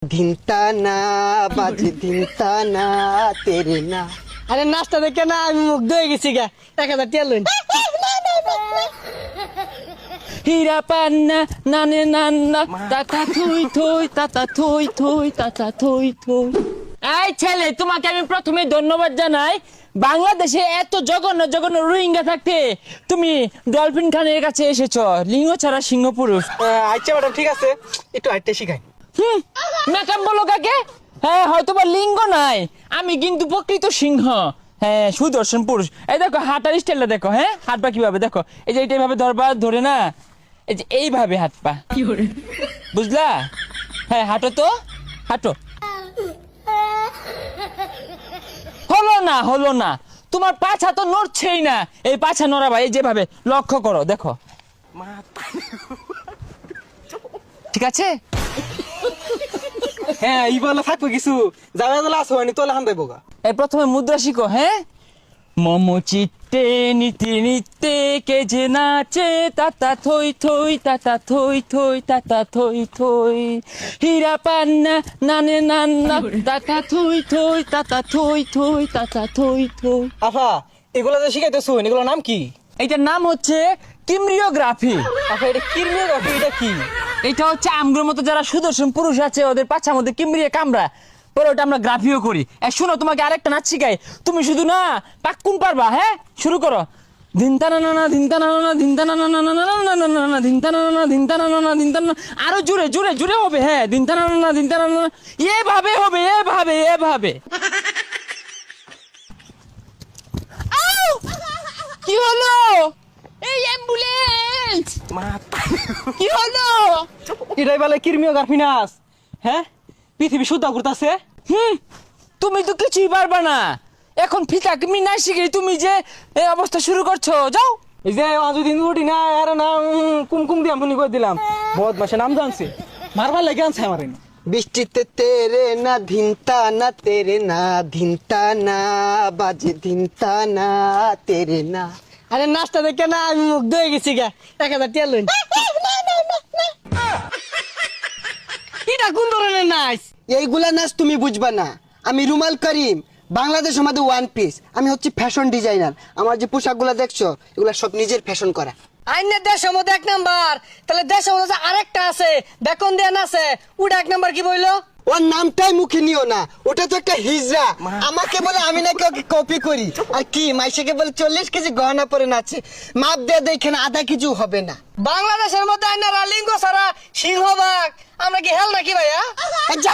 ধিনতা না বাজে ধিনতা না তেরে না। আরে নাচটা দেখে না আমি মুগ্ধ হয়ে গেছি গা। 1000 টিয়া লইন। হীরা পান্না নানে নান্না তাতা থই থই তাতা থই থই তাতা থই থই। এই ছেলে, তোমাকে আমি প্রথমে ধন্যবাদ জানাই। বাংলাদেশে এত জঘন্য জঘন্য রোহিঙ্গা থাকতে তুমি ডলফিন খানের কাছে এসেছো। লিঙ্গ ছাড়া সিংহ পুরুষ। আচ্ছা ম্যাডাম ঠিক আছে, একটু হাঁটতে শিখাই। মেকআপ বলো কাকে? হ্যাঁ হয়তো বা লিঙ্গ নাই, আমি কিন্তু প্রকৃত সিংহ। হ্যাঁ সুদর্শন পুরুষ। এই দেখো হাঁটার স্টাইলটা দেখো। হ্যাঁ হাঁটবা কিভাবে দেখো, এই যে এইভাবে ধরবা, ধরে না এই যে এইভাবে হাঁটবা, বুঝলা? হ্যাঁ হাঁটো তো, হাঁটো। হলো না তোমার পাছা তো নড়ছেই না। এই পাছা নড়াবা, এই যেভাবে লক্ষ্য করো, দেখো। ঠিক আছে? হ্যাঁ এই বলে থাকবে কিছু যাবে বলে আসো হয়নি তোলে হান দেবো গা। এই প্রথমে মুদ্রা শিখো। হ্যাঁ মম চিত্তে নীতি নিত্যে কে যে নাচে তাতা থই থই তাতা থই থই তাতা থই থই। হীরা পান্না নানে নান্না তাতা থই থই তাতা থই থই তাতা থই থই। আফা এগুলো যে শিখাইতেছো এগুলোর নাম কি? এইটার নাম হচ্ছে কিমরিওগ্রাফি। আফা এটা কিরমিওগ্রাফি, এটা কি? এটা হচ্ছে আমগুলোর মতো যারা সুদর্শন পুরুষ আছে ওদের পাছার মধ্যে কিমরিয়ে কামড়া পরে ওটা আমরা গ্রাফিও করি। শোনো তোমাকে আরেকটা নাচ শিখাই, তুমি শুধু না পাক্কুন পারবা। হ্যাঁ শুরু করো। ধিনতানা নানা ধিনতানা নানা ধিনতানা নানা নানা নানা ধিনতানা নানা ধিনতানা নানা ধিনতানা। আরো জোরে জোরে জোরে হবে। হ্যাঁ ধিনতানা নানা ধিনতানা নানা, এভাবে হবে, এভাবে এভাবে। আউ! কি হলো? এই অ্যাম্বুলেন্স কি হলো? এটাই বলে কিরমিওগ্রাফি নাচ। হ্যাঁ পৃথিবী শুদ্ধ করতেছে। তুমি তো কিছুই পারবা না। এখন ফিতা তুমি না শিখে তুমি যে এই অবস্থা শুরু করছো, যাও। এই যে দিন উঠি না আর না কুমকুম দিয়ে আমি করে দিলাম। বহুত মাসে নাম জানছে, মারবার লেগে আনছে আমার। বৃষ্টিতে তেরে না ধিনতা না তেরে না ধিনতা না বাজে ধিনতা না তেরে না। আরে নাচটা দেখে না আমি মুগ্ধ হয়ে গেছি গা। 1000 টিয়া লইন। এটা কোন ধরনের নাচ? এইগুলা নাচ তুমি বুঝবা না। আমি রুমাল করিম, বাংলাদেশ আমাদের ওয়ান পিস। আমি হচ্ছে ফ্যাশন ডিজাইনার। আমার যে পোশাকগুলো দেখছো এগুলা সব নিজের ফ্যাশন করা। আইনের দেশের মধ্যে 1 নাম্বার, তাহলে দেশের মধ্যে আরেকটা আছে বেকন দেন আছে, ওটা 1 নাম্বার কি বইলো? ওর নামটাই মুখে নিও না, ওটা তো একটা হিজড়া। আমাকে বলে আমি নাকি ওকে কপি করি। আর কি মাইশাকে বলে 40 কেজি গহনা পরে নাচে। মাপ দিয়ে দেখেন আধা কিছু হবে না। বাংলাদেশের মধ্যে আইনারা লিঙ্গ ছাড়া সিংহবাগ, আমরা কি হেল নাকি ভাইয়া? আর যাও